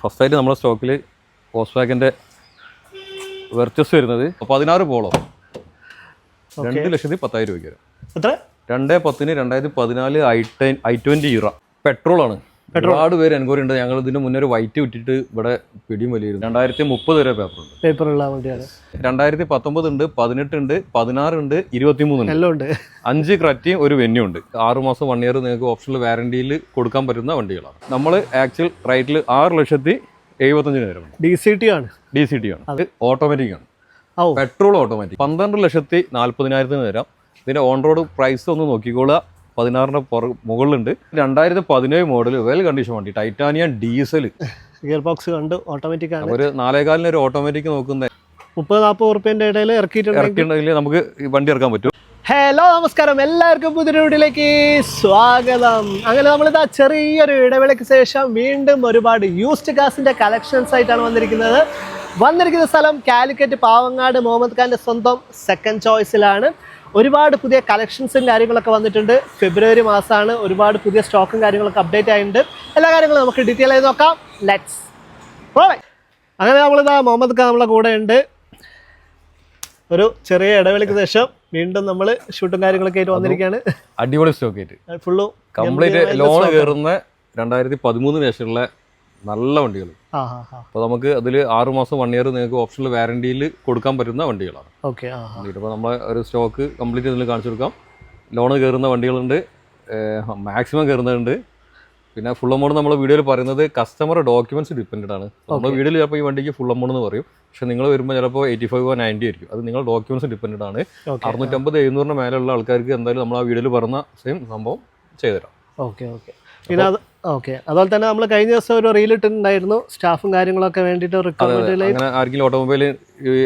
ഫസ്റ്റായിട്ട് നമ്മുടെ സ്റ്റോക്കിൽ വോക്സ്വാഗൻ്റെ വെർച്ചസ് വരുന്നത് 16 പോളോ 2,10,000 രൂപയ്ക്ക് വരും. എത്ര? 2,10,000 2014 i20 ഇറ പെട്രോളാണ്. ഒരുപാട് പേര് എൻക്വയറി ഉണ്ട്. ഞങ്ങൾ ഇതിന് മുന്നേ ഒരു വൈറ്റ് വിട്ടിട്ട് ഇവിടെ പിടിയും വലിയിരുന്നു. 2030 വരെ പേപ്പറുണ്ട്. പേപ്പറുള്ള വണ്ടിയാണ്. 2019 ഉണ്ട്, 18 ഉണ്ട്, 16 ഉണ്ട്, 23 ഉണ്ട്. 5 ക്രെറ്റയും ഒരു വെന്യൂ ഉണ്ട്. 6 മാസം 1 ഇയർ നിങ്ങൾക്ക് ഓപ്ഷണൽ വാറണ്ടിയിൽ കൊടുക്കാൻ പറ്റുന്ന വണ്ടികളാണ്. നമ്മൾ ആക്ച്വൽ റേറ്റിൽ 6,75,000 DCT ആണ്. അത് ഓട്ടോമാറ്റിക് ആണ്. പെട്രോൾ ഓട്ടോമാറ്റിക് 12,40,000 തരാം. ഇതിന്റെ ഓൺ റോഡ് പ്രൈസ് ഒന്ന് നോക്കിക്കോളുക. 16 മുകളിലുണ്ട്. 2017 മോഡൽ വെൽ കണ്ടീഷൻ വണ്ടി, ടൈറ്റാനിയം ഡീസൽ, ഗിയർ ബോക്സ് കണ്ട് ഓട്ടോമാറ്റിക് ആണ്. ഒരു 4,4 ഒരു ഓട്ടോമാറ്റിക് നോക്കുന്നത് 30-40 ഉറുപ്പ്യൻ്റെ ഇടയിൽ ഇറക്കിയിട്ടുണ്ടെങ്കിൽ നമുക്ക് വണ്ടി ഇറക്കാൻ പറ്റും. ഹലോ നമസ്കാരം, എല്ലാവർക്കും പുതിയൊരു വീഡിയോയിലേക്ക് സ്വാഗതം. അങ്ങനെ നമ്മളിതാ ചെറിയൊരു ഇടവേളയ്ക്ക് ശേഷം വീണ്ടും ഒരുപാട് യൂസ്ഡ് കാസിന്റെ കളക്ഷൻസ് ആയിട്ടാണ് വന്നിരിക്കുന്ന സ്ഥലം കാലിക്കറ്റ് പാവങ്ങാട് മുഹമ്മദ് ഖാന്റെ സ്വന്തം സെക്കൻഡ് ചോയ്സിലാണ്. ഒരുപാട് പുതിയ കളക്ഷൻസും കാര്യങ്ങളൊക്കെ വന്നിട്ടുണ്ട്. ഫെബ്രുവരി മാസമാണ്. ഒരുപാട് പുതിയ സ്റ്റോക്കും കാര്യങ്ങളൊക്കെ അപ്ഡേറ്റ് ആയിട്ടുണ്ട്. എല്ലാ കാര്യങ്ങളും നമുക്ക് ഡീറ്റെയിൽ ആയി നോക്കാം. Let's go. അങ്ങനെ നമ്മളിതാ മുഹമ്മദ് ഖാൻ നമ്മളെ കൂടെ ഉണ്ട്. ഒരു ചെറിയ ഇടവേളയ്ക്ക് ശേഷം വീണ്ടും നമ്മൾ ഷൂട്ടും കാര്യങ്ങളൊക്കെ ആയിട്ട് വന്നിരിക്കുകയാണ്. അടിപൊളി സ്റ്റോക്ക് ആയിട്ട് ഫുള്ളും കംപ്ലീറ്റ് ലോൺ കയറുന്ന 2013 ശേഷമുള്ള നല്ല വണ്ടികൾ. അപ്പോൾ നമുക്ക് അതിൽ 6 മാസം 1 ഇയർ നിങ്ങൾക്ക് ഓപ്ഷണൽ വാറണ്ടിയിൽ കൊടുക്കാൻ പറ്റുന്ന വണ്ടികളാണ്. ഓക്കെ. ഇപ്പോൾ നമ്മളെ ഒരു സ്റ്റോക്ക് കംപ്ലീറ്റ് ഇതിൽ കാണിച്ചു കൊടുക്കാം. ലോൺ കയറുന്ന വണ്ടികളുണ്ട്, മാക്സിമം കയറുന്നുണ്ട്. പിന്നെ ഫുൾ എമൗണ്ട് നമ്മൾ വീഡിയോയിൽ പറയുന്നത് കസ്റ്റമർ ഡോക്യുമെന്റ്സ് ഡിപ്പെൻഡ് ആണ്. നമ്മൾ വീഡിയോയിൽ ചിലപ്പോൾ ഈ വണ്ടിക്ക് ഫുൾ എമൗണ്ട് എന്ന് പറയും, പക്ഷെ നിങ്ങൾ വരുമ്പോൾ ചിലപ്പോൾ 85 or 90 ആയിരിക്കും. അത് നിങ്ങൾ ഡോക്യുമെന്റ്സ് ഡിപ്പെൻഡ് ആണ്. 650-700 മേലുള്ള ആൾക്കാർക്ക് എന്തായാലും നമ്മൾ ആ വീഡിയോയിൽ പറഞ്ഞ സെയിം സംഭവം ചെയ്തുതരാം. ഓക്കെ. പിന്നെ അതുപോലെ തന്നെ നമ്മൾ കഴിഞ്ഞ ദിവസം ഒരു റീൽ ഇട്ടിട്ടുണ്ടായിരുന്നു, സ്റ്റാഫും കാര്യങ്ങളൊക്കെ വേണ്ടിയിട്ട് അങ്ങനെ ആർക്കെങ്കിലും ഓട്ടോമൊബൈൽ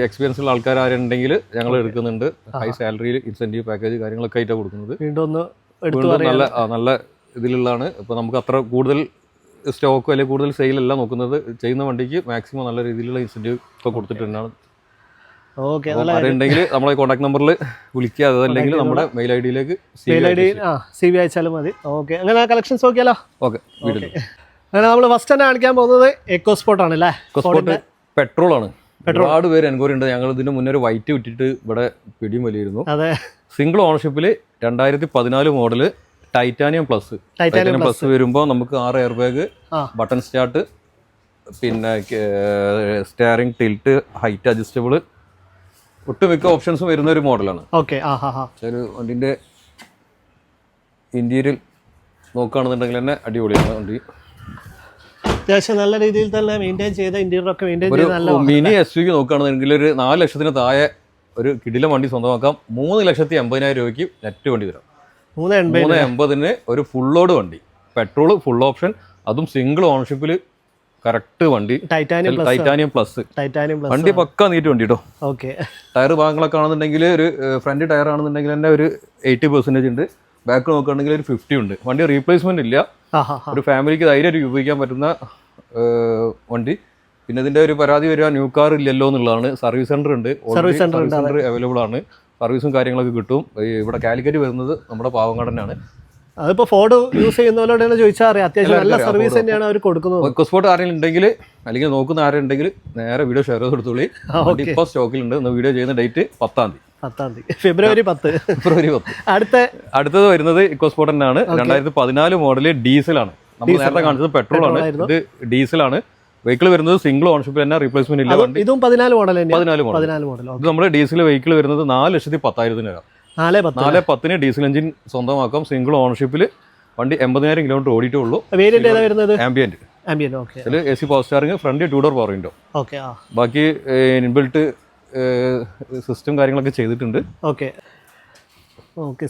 എക്സ്പീരിയൻസ് ഉള്ള ആൾക്കാർ ആരുണ്ടെങ്കിൽ ഞങ്ങൾ എടുക്കുന്നുണ്ട്. ഹൈ സാലറിയിൽ ഇൻസെന്റീവ് പാക്കേജ് കാര്യങ്ങളൊക്കെ ആയിട്ടാണ് കൊടുക്കുന്നത്. വീണ്ടും നല്ല ഇതിലുള്ളതാണ്. ഇപ്പോൾ നമുക്ക് അത്ര കൂടുതൽ സ്റ്റോക്കോ അല്ലെങ്കിൽ കൂടുതൽ സെയിലല്ല നോക്കുന്നത്. ചെയ്യുന്ന വണ്ടിക്ക് മാക്സിമം നല്ല രീതിയിലുള്ള ഇൻസെന്റീവ് ഇപ്പോൾ കൊടുത്തിട്ടുണ്ടാണ്. അതുണ്ടെങ്കിൽ നമ്മളെ കോൺടാക്ട് നമ്പറിൽ വിളിക്കുക, അതല്ലെങ്കിൽ നമ്മുടെ മെയിൽ ഐഡിയിലേക്ക് CV അയച്ചാലും മതി. ഓക്കെ, അങ്ങനെ കളക്ഷൻസ് നോക്കിയാലോ? ഓക്കെ. അങ്ങനെ നമ്മൾ ഫസ്റ്റ് തന്നെ കാണിക്കാൻ പോകുന്നത് എക്കോസ്പോർട്ട് ആണ് അല്ലേ? എക്കോസ്പോർട്ട് പെട്രോൾ ആണ്. ഒരുപാട് പേര് എൻക്വയറി ഉണ്ട്. ഞങ്ങൾ ഇതിന് മുന്നേ ഒരു വൈറ്റ് വിട്ടിട്ട് ഇവിടെ പിടിയും വലിയിരുന്നു. സിംഗിൾ ഓണർഷിപ്പിൽ 2014 മോഡല് ടൈറ്റാനിയം പ്ലസ് വരുമ്പോൾ നമുക്ക് 6 എയർ ബാഗ്, ബട്ടൺ സ്റ്റാർട്ട്, പിന്നെ സ്റ്റിയറിംഗ് ടിൽറ്റ്, ഹൈറ്റ് അഡ്ജസ്റ്റബിൾ, ഒട്ടുമിക്ക ഓപ്ഷൻസും വരുന്ന ഒരു മോഡലാണ്. ഒരു വണ്ടിന്റെ ഇന്റീരിയൽ നോക്കുകയാണെന്നുണ്ടെങ്കിൽ തന്നെ അടിപൊളിയാണ് വണ്ടി. അത്യാവശ്യം നല്ല രീതിയിൽ തന്നെ മെയിൻറ്റെയിൻ ചെയ്ത ഇന്റീരിയർ ഒക്കെ മിനി SUV നോക്കുകയാണെന്നുണ്ടെങ്കിൽ ഒരു 4 ലക്ഷത്തിന് താഴെ ഒരു കിടിലം വണ്ടി സ്വന്തമാക്കാം. 3,80,000 രൂപയ്ക്ക് നെറ്റ് വണ്ടി തരാം. 3,80,000 ഒരു ഫുൾ ലോഡ് വണ്ടി, പെട്രോൾ ഫുൾ ഓപ്ഷൻ, അതും സിംഗിൾ ഓണർഷിപ്പിൽ. കറക്റ്റ് വണ്ടി, ടൈറ്റാനിയം പ്ലസ് വണ്ടി, പക്ക നീറ്റ് വണ്ടി കേട്ടോ. ടയർ ഭാഗങ്ങളൊക്കെ ആണെന്നുണ്ടെങ്കിൽ ഒരു ഫ്രണ്ട് ടയർ ആണെന്നുണ്ടെങ്കിൽ തന്നെ ഒരു 80% ഉണ്ട്. ബാക്ക് നോക്കുകയാണെങ്കിൽ ഒരു 50 ഉണ്ട്. വണ്ടി റീപ്ലേസ്മെന്റ് ഇല്ല. ഒരു ഫാമിലിക്ക് ധൈര്യമായിട്ട് ഉപയോഗിക്കാൻ പറ്റുന്ന വണ്ടി. പിന്നെ ഇതിന്റെ ഒരു പരാതി വരിക ന്യൂ കാർ ഇല്ലല്ലോ എന്നുള്ളതാണ്. സർവീസ് സെന്റർ ഉണ്ട്, സർവീസ് സെന്റർ അവൈലബിൾ ആണ്. സർവീസും കാര്യങ്ങളൊക്കെ കിട്ടും. ഇവിടെ കാലിക്കറ്റ് വരുന്നത് നമ്മുടെ പാവങ്ങാടനാണ്. അതിപ്പോ ഫോർഡ് യൂസ് ചെയ്യുന്നവരോട് ചോദിച്ചാൽ അറിയാം, അത്യാവശ്യം നല്ല സർവീസ് തന്നെയാണ് അവർ കൊടുക്കുന്നത്. എക്കോസ്പോർട്ട് ആരെങ്കിലും ഉണ്ടെങ്കിൽ അല്ലെങ്കിൽ നോക്കുന്ന ആരുണ്ടെങ്കിൽ നേരെ വീഡിയോ ഷെയർ ചെയ്ത് കൊടുത്തോളി. ഇപ്പോൾ സ്റ്റോക്കിലുണ്ട്. വീഡിയോ ചെയ്യുന്ന ഡേറ്റ് 10 ഫെബ്രുവരി 10. അടുത്തത് വരുന്നത് എക്കോസ്പോർട്ട് തന്നെയാണ്. 2014 മോഡല് ഡീസലാണ്. നമ്മൾ നേരത്തെ കാണിച്ചത് പെട്രോൾ ആണ്, ഇത് ഡീസലാണ്. വെഹിക്കിൾ വരുന്നത് സിംഗിൾ ഓണർഷിപ്പിൽ തന്നെ, റീപ്ലേസ്മെന്റ് ഇല്ല. ഇതും 14 മോഡൽ. ഇത് നമ്മുടെ ഡീസൽ വെഹിക്കിൾ വരുന്നത് 4,10,000 വരാം. 4,10,000 ഡീസൽ എഞ്ചിൻ സ്വന്തമാക്കാം. സിംഗിൾ ഓണർഷിപ്പിൽ വണ്ടി 80,000 കിലോമീറ്റർ ഓടിയിട്ടേ ഉള്ളൂ. ആംബിയന്റ്. ഇതിൽ AC power steering, front 2 door power window. ബാക്കി ഇൻബിൽട്ട് സിസ്റ്റം കാര്യങ്ങളൊക്കെ ചെയ്തിട്ടുണ്ട്.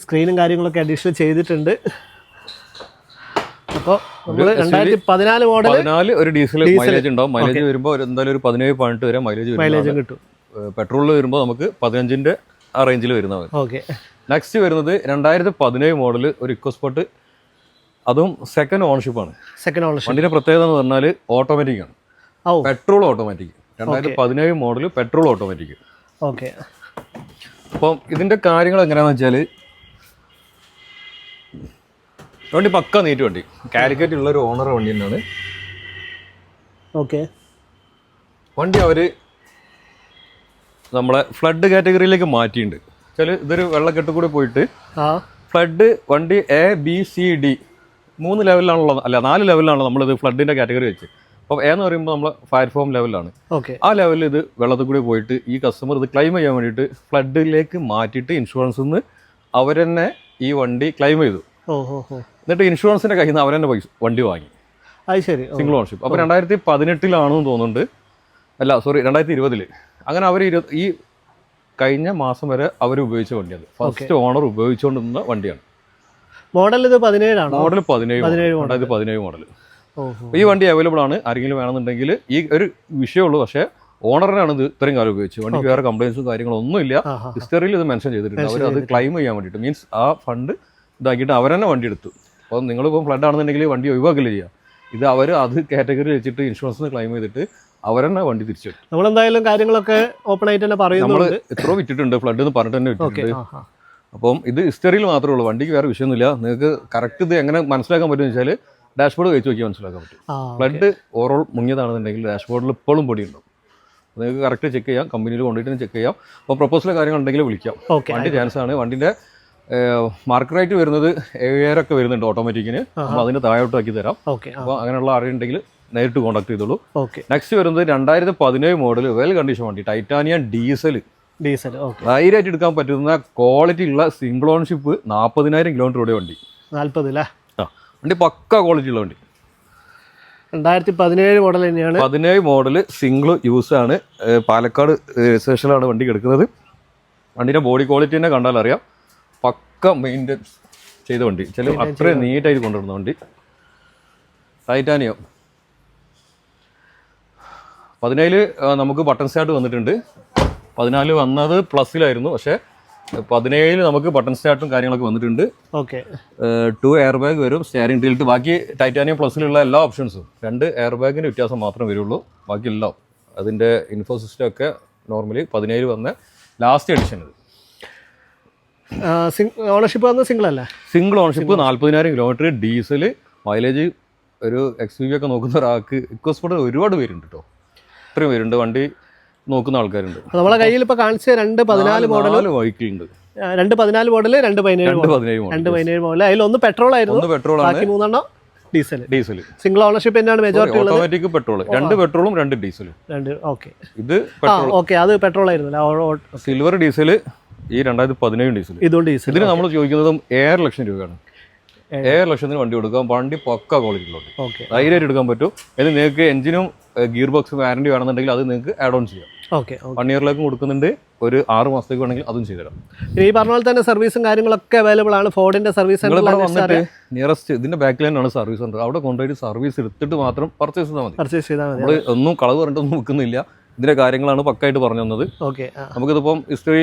സ്ക്രീനും കാര്യങ്ങളൊക്കെ അഡീഷണൽ ചെയ്തിട്ടുണ്ട്. അപ്പോൾ 2014 മോഡൽ ഒരു ഡീസൽ മൈലേജ് ഉണ്ടാവും. മൈലേജ് വരുമ്പോൾ എന്തായാലും ഒരു 17 വരെ മൈലേജ് കിട്ടും. പെട്രോളിൽ വരുമ്പോൾ നമുക്ക് 15 ആ റേഞ്ചിൽ വരുന്നവർ. നെക്സ്റ്റ് വരുന്നത് 2017 മോഡൽ ഒരു ഇക്കോസ്പോർട്ട്, അതും സെക്കൻഡ് ഓണർഷിപ്പാണ്. വണ്ടിയുടെ പ്രത്യേകത എന്ന് പറഞ്ഞാൽ ഓട്ടോമാറ്റിക് ആണ്. Petrol automatic. 2017 model petrol automatic. അപ്പം ഇതിന്റെ കാര്യങ്ങൾ എങ്ങനെയാണെന്ന് വെച്ചാൽ, വണ്ടി പക്ക നീറ്റ് വണ്ടി, കാലിക്കറ്റ് ഉള്ള ഒരു ഓണർ വണ്ടി തന്നെയാണ്. ഓക്കെ. വണ്ടി അവർ നമ്മളെ ഫ്ലഡ് കാറ്റഗറിയിലേക്ക് മാറ്റിയിട്ടുണ്ട്. ഇതൊരു വെള്ളക്കെട്ട് കൂടി പോയിട്ട് ഫ്ലഡ് വണ്ടി ABCD 3 ലെവലിലാണുള്ളത്, അല്ല 4 ലെവലിലാണ് നമ്മളിത് ഫ്ലഡിൻ്റെ കാറ്റഗറി വെച്ച്. അപ്പോൾ എന്ന് പറയുമ്പോൾ നമ്മൾ ഫയർ ഫോം ലെവലിലാണ്. ആ ലെവലിൽ ഇത് വെള്ളത്തിൽ കൂടി പോയിട്ട് ഈ കസ്റ്റമർ ഇത് ക്ലെയിം ചെയ്യാൻ വേണ്ടിയിട്ട് ഫ്ലഡിലേക്ക് മാറ്റിയിട്ട് ഇൻഷുറൻസിൽ നിന്ന് അവർ തന്നെ ഈ വണ്ടി ക്ലെയിം ചെയ്തു. എന്നിട്ട് ഇൻഷുറൻസിൻ്റെ കയ്യിൽ നിന്ന് അവർ തന്നെ വണ്ടി വാങ്ങി. ശരി, സിംഗിൾ ഓണർഷിപ്പ്. അപ്പോൾ 2018 തോന്നുന്നുണ്ട്, അല്ല സോറി 2020. അങ്ങനെ അവർ ഈ കഴിഞ്ഞ മാസം വരെ അവർ ഉപയോഗിച്ച വണ്ടിയാണ്. ഫസ്റ്റ് ഓണർ ഉപയോഗിച്ചുകൊണ്ടിരുന്ന വണ്ടിയാണ്. മോഡൽ ഇത് 17 മോഡൽ 2017 മോഡൽ. ഈ വണ്ടി അവൈലബിൾ ആണ്. ആരെങ്കിലും വേണമെന്നുണ്ടെങ്കിൽ ഈ ഒരു വിഷയമുള്ളൂ, പക്ഷേ ഓണറിനാണ് ഇത് ഇത്രയും കാലം ഉപയോഗിച്ചത്. വണ്ടിക്ക് വേറെ കംപ്ലൈൻസും കാര്യങ്ങളൊന്നും ഇല്ല. ഹിസ്റ്ററിയിൽ ഇത് മെൻഷൻ ചെയ്തിട്ടുണ്ട്. അവർ അത് ക്ലെയിം ചെയ്യാൻ വേണ്ടിയിട്ട്, മീൻസ് ആ ഫണ്ട് ഇതാക്കിയിട്ട് അവർ തന്നെ വണ്ടി എടുത്തു. അപ്പോൾ നിങ്ങളിപ്പോൾ ഫ്ലഡ് ആണെന്നുണ്ടെങ്കിൽ വണ്ടി ഒഴിവാക്കില്ല ചെയ്യുക. ഇത് അവർ അത് കാറ്റഗറി വെച്ചിട്ട് ഇൻഷുറൻസിന് ക്ലെയിം ചെയ്തിട്ട് അവർ തന്നെ വണ്ടി തിരിച്ചെടുത്തു. നമ്മളെന്തായാലും കാര്യങ്ങളൊക്കെ ഓപ്പൺ ആയിട്ട് തന്നെ പറയുന്നു. നമ്മൾ എത്രയോ വിറ്റിട്ടുണ്ട് ഫ്ലഡ് എന്ന് പറഞ്ഞിട്ട് തന്നെ വിറ്റിട്ടുണ്ട്. അപ്പം ഇത് ഹിസ്റ്ററിയിൽ മാത്രമേ ഉള്ളൂ. വണ്ടിക്ക് വേറെ വിഷയമൊന്നുമില്ല. നിങ്ങൾക്ക് കറക്റ്റ് ഇത് എങ്ങനെ മനസ്സിലാക്കാൻ പറ്റുമെന്ന് വെച്ചാൽ ഡാഷ്ബോർഡ് കഴിച്ച് നോക്കിയാൽ മനസ്സിലാക്കാൻ പറ്റും. ഫ്ലഡ് ഓവറോൾ മുങ്ങിയതാണെന്നുണ്ടെങ്കിൽ ഡാഷ്ബോർഡിൽ ഇപ്പോഴും പൊടിയുണ്ടാവും. നിങ്ങൾക്ക് കറക്റ്റ് ചെക്ക് ചെയ്യാം, കമ്പനിയിൽ കൊണ്ടുപോയിട്ട് ചെക്ക് ചെയ്യാം. അപ്പോൾ പ്രൊപ്പോസൽ കാര്യങ്ങളുണ്ടെങ്കിൽ വിളിക്കാം. വണ്ടി ചാൻസ് ആണ്. വണ്ടിൻ്റെ മാർക്ക് റേറ്റ് വരുന്നത് 7000 വരുന്നുണ്ട് ഓട്ടോമാറ്റിക്കിന്. അപ്പോൾ അതിന് താഴോട്ടാക്കി തരാം. അപ്പോൾ അങ്ങനെയുള്ള അറിയുണ്ടെങ്കിൽ നേരിട്ട് കോൺടാക്ട് ചെയ്തോളൂ. നെക്സ്റ്റ് വരുന്നത് 2017 മോഡൽ വെൽ കണ്ടീഷൻ വണ്ടി, ടൈറ്റാനിയം ഡീസൽ ധൈര്യമായിട്ട് എടുക്കാൻ പറ്റുന്ന ക്വാളിറ്റി ഉള്ള സിംഗിൾ ഓൺഷിപ്പ് 40,000 കിലോമീറ്റർ വണ്ടി. 40 വണ്ടി പക്ക ക്വാളിറ്റി ഉള്ള വണ്ടി. 2017 മോഡൽ തന്നെയാണ്. 17 മോഡൽ സിംഗിൾ യൂസ് ആണ്. പാലക്കാട് രജിസ്ട്രേഷനിലാണ് വണ്ടി കിടക്കുന്നത്. വണ്ടിയുടെ ബോഡി ക്വാളിറ്റി തന്നെ കണ്ടാൽ അറിയാം. പക്ക മെയിൻ്റെനൻസ് ചെയ്ത വണ്ടി. അത്രയും നീറ്റായിട്ട് കൊണ്ടുവരുന്ന വണ്ടി. ടൈറ്റാനിയം 17 നമുക്ക് ബട്ടൺ സ്റ്റാർട്ട് വന്നിട്ടുണ്ട്. 14 വന്നത് പ്ലസിലായിരുന്നു, പക്ഷേ 17 നമുക്ക് ബട്ടൺ സ്റ്റാർട്ടും കാര്യങ്ങളൊക്കെ വന്നിട്ടുണ്ട്. 2 എയർ ബാഗ് വരും, സ്റ്റിയറിംഗ് ടീൽറ്റ്, ബാക്കി ടൈറ്റാനിയം പ്ലസിലുള്ള എല്ലാ ഓപ്ഷൻസും. 2 എയർ ബാഗിന് വ്യത്യാസം മാത്രമേ വരുള്ളൂ. ബാക്കി എല്ലാം അതിൻ്റെ ഇൻഫോ സിസ്റ്റം ഒക്കെ നോർമലി 17 വന്ന ലാസ്റ്റ് എഡിഷൻ. ഓണർഷിപ്പ് വന്നത് സിംഗിൾ അല്ല, single ownership 40,000 kilometre, diesel, mileage. ഒരു XUV ഒക്കെ നോക്കുന്ന ഒരാൾക്ക് ഇക്കോസ്പോർട്ട് ഒരുപാട് പേരുണ്ട് കേട്ടോ. ഇത്രയും പേരുണ്ട് വണ്ടി നോക്കുന്ന ആൾക്കാരുണ്ട്. നമ്മളെ കയ്യിൽ ഇപ്പോൾ കാണിച്ച 214 മോഡൽ ബൈക്കുണ്ട്. 214 model, 217 model. അതിൽ ഒന്ന് പെട്രോൾ ആയിരുന്നു, ബാക്കി 3 ഡീസൽ. സിംഗിൾ ഓണർഷിപ്പ് തന്നെയാണ് മെജോറിറ്റി ഉള്ളത്. ഓട്ടോമാറ്റിക് പെട്രോൾ, 2 പെട്രോളും 2 ഡീസലും. ഇത് അത് പെട്രോൾ ആയിരുന്നു. സിൽവർ ഡീസൽ, ഈ 2017 ഡീസൽ. ഇതിന് നമ്മൾ ചോദിക്കുന്നതും 7 ലക്ഷം രൂപയാണ്. 7 ലക്ഷത്തിന് വണ്ടി കൊടുക്കാം. വണ്ടി പക്ക ക്വാളിറ്റിയിലുണ്ട്, ധൈര്യമായിട്ട് എടുക്കാൻ പറ്റും. ഇത് നിങ്ങൾക്ക് എഞ്ചിനും ഗിയർ ബോക്സ് വാറണ്ടി വേണമെന്നുണ്ടെങ്കിൽ അത് നിങ്ങൾക്ക് ആഡ് ഓൺ ചെയ്യാം. 1 ഇയറിലേക്കും കൊടുക്കുന്നുണ്ട്, ഒരു 6 മാസത്തേക്ക് വേണമെങ്കിൽ അതും ചെയ്തുതരാം. ഈ പറഞ്ഞ പോലെ തന്നെ സർവീസും കാര്യങ്ങളൊക്കെ അവൈലബിൾ ആണ്. ഫോർഡിന്റെ സർവീസ് സെന്റർ വന്നിട്ട് നിയറസ്റ്റ് ഇതിന്റെ ബാക്കിൽ തന്നെയാണ് സർവീസ് സെന്റർ. അവിടെ കൊണ്ടുപോയിട്ട് സർവീസ് എടുത്തിട്ട് മാത്രം പർച്ചേസ് ചെയ്താൽ മതി. നമ്മൾ ഒന്നും കളവ് പറഞ്ഞിട്ടൊന്നും വെക്കുന്നില്ല. ഇതിന്റെ കാര്യങ്ങളാണ് പക്കായിട്ട് പറഞ്ഞു തന്നത്. നമുക്കിതിപ്പം ഹിസ്റ്ററി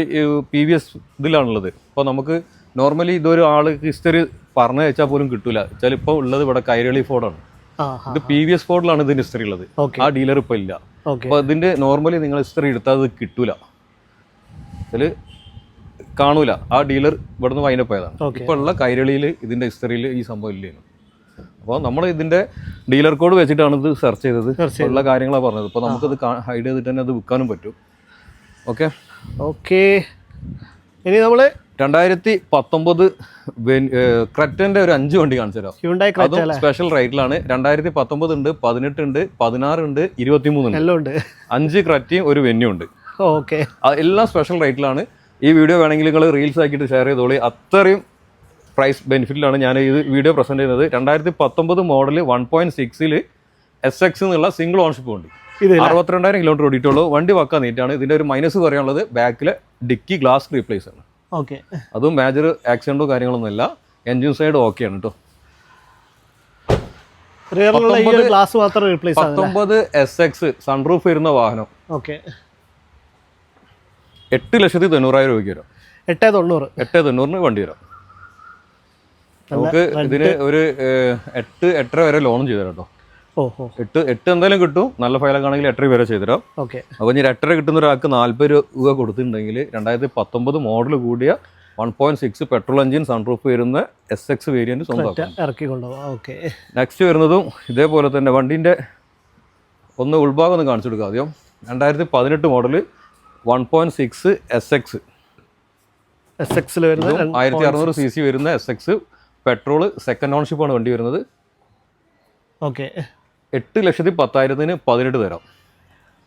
PVS ഇതിലാണുള്ളത്. അപ്പോൾ നമുക്ക് നോർമലി ഇതൊരു ആൾക്ക് ഹിസ്റ്ററി പറഞ്ഞു വെച്ചാൽ പോലും കിട്ടൂല. വെച്ചാൽ ഇപ്പോൾ ഉള്ളത് ഇവിടെ കൈരളി ഫോർഡാണ്. ഇത് PVS ഫോർഡിലാണ് ഇതിന്റെ ഹിസ്റ്ററി ഉള്ളത്. ആ ഡീലർ ഇപ്പോൾ ഇല്ല. അപ്പോൾ ഇതിന്റെ നോർമലി നിങ്ങൾ ഹിസ്റ്ററി എടുത്താൽ അത് കിട്ടൂല, കാണൂല. ആ ഡീലർ ഇവിടുന്ന് വൈൻഡപ്പ് ആയതാണ്. ഇപ്പോൾ ഉള്ള കൈരളിയിൽ ഇതിന്റെ ഹിസ്റ്ററിയിൽ ഈ സംഭവം ഇല്ലേನು. അപ്പോൾ നമ്മൾ ഇതിന്റെ ഡീലർ കോഡ് വെച്ചിട്ടാണ് ഇത് സെർച്ച് ചെയ്തത്. ഉള്ള കാര്യങ്ങളാണ് പറഞ്ഞത്. ഇപ്പോൾ നമുക്കത് ഹൈഡ് ചെയ്തിട്ട് തന്നെ അത് വിൽക്കാനും പറ്റും. ഓക്കെ. ഇനി നമ്മൾ 2019 ക്രെറ്റന്റെ ഒരു 5 വണ്ടി കാണിച്ചു തരാം. അതും സ്പെഷ്യൽ റേറ്റിലാണ്. 2019 ഉണ്ട്, 18 ഉണ്ട്, 16 ഉണ്ട്, 23 ഉണ്ട്. 5 ക്രെറ്റയും ഒരു വെന്യൂ ഉണ്ട്. എല്ലാം സ്പെഷ്യൽ റേറ്റിലാണ്. ഈ വീഡിയോ വേണമെങ്കിൽ നിങ്ങൾ റീൽസ് ആക്കിയിട്ട് ഷെയർ ചെയ്തോളി. അത്രയും പ്രൈസ് ബെനിഫിറ്റിലാണ് ഞാൻ ഈ വീഡിയോ പ്രസന്റ് ചെയ്യുന്നത്. 2019 മോഡൽ 1.6 SX എന്നുള്ള സിംഗിൾ ഓൺഷിപ്പ് ഉണ്ട്. 62,000 കിലോമീറ്റർ ഓടിയിട്ടുള്ളൂ. വണ്ടി വക്കാൻ നീറ്റാണ്. ഇതിന്റെ ഒരു മൈനസ് പറയാനുള്ളത് ബാക്കിലെ ഡിക്കി ഗ്ലാസ് റീപ്ലേസ് ആണ്. അതും മേജർ ആക്സിഡന്റോ കാര്യങ്ങളൊന്നും ഇല്ല. എൻജിൻ സൈഡ് ഓക്കെ ആണ് കേട്ടോ. 19 SX സൺറൂഫ് വരുന്ന വാഹനം 8,90,000 രൂപയ്ക്ക് വരാം. 8,90,000 വണ്ടി വരാം. നമുക്ക് ഇതിന് ഒരു 8-8.5 വരെ ലോണും ചെയ്തുതരാം കേട്ടോ. 8 എന്തായാലും കിട്ടും. നല്ല ഫയലൊക്കെ ആണെങ്കിൽ 8 വരെ ചെയ്തുതരാം. അപ്പോൾ ഇനി 8.5 കിട്ടുന്ന ഒരാൾക്ക് 40 രൂപ കൊടുത്തിട്ടുണ്ടെങ്കിൽ 2019 മോഡൽ കൂടിയ 1.6 പെട്രോൾ എഞ്ചിൻ സൺറൂഫ് വരുന്ന SX വേരിയന്റ് സ്വന്തമാക്കാം. നെക്സ്റ്റ് വരുന്നതും ഇതേപോലെ തന്നെ വണ്ടിന്റെ ഒന്ന് ഉൾഭാഗം ഒന്ന് കാണിച്ചു കൊടുക്കുക ആദ്യം. 2018 മോഡൽ 1.6 SX വരുന്നത് 1600 cc വരുന്ന SX പെട്രോൾ സെക്കൻഡ് ഓൺഷിപ്പാണ് വണ്ടി വരുന്നത്. ഓക്കെ 8,10,000-ന് 18 തരാം.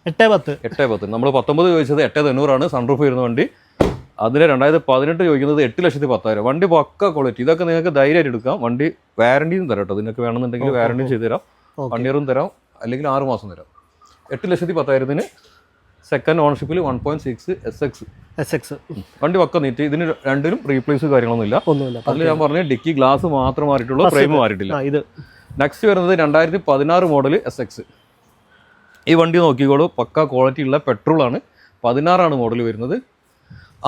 8,10 നമ്മൾ 19 ചോദിച്ചത് 8,900 സൺറൂഫ് വരുന്ന വണ്ടി. അതിന് 2018 ചോദിക്കുന്നത് 8,10,000. വണ്ടി പക്ക ക്വാളിറ്റി. ഇതൊക്കെ നിങ്ങൾക്ക് ധൈര്യമായിട്ട് എടുക്കാം. വണ്ടി വാറണ്ടിയും തരാം കേട്ടോ. ഇതിനൊക്കെ വേണമെന്നുണ്ടെങ്കിൽ വാറണ്ടിയും ചെയ്ത് തരാം. 1 ഇയറും തരാം, അല്ലെങ്കിൽ 6 മാസം തരാം. 8,10,000-ന് സെക്കൻഡ് ഓണർഷിപ്പിൽ 1.6 SX. വണ്ടി പക്ക നീറ്റ്. ഇതിന് രണ്ടിനും റീപ്ലേസ് കാര്യങ്ങളൊന്നുമില്ല. അതിൽ ഞാൻ പറഞ്ഞ ഡിക്കി ഗ്ലാസ് മാത്രം മാറിയിട്ടുള്ളൂ, ഫ്രെയിം മാറിയിട്ടില്ല. നെക്സ്റ്റ് വരുന്നത് 2016 മോഡൽ SX. ഈ വണ്ടി നോക്കിക്കോളൂ, പക്ക ക്വാളിറ്റി ഉള്ള പെട്രോളാണ്. 16 മോഡൽ വരുന്നത്.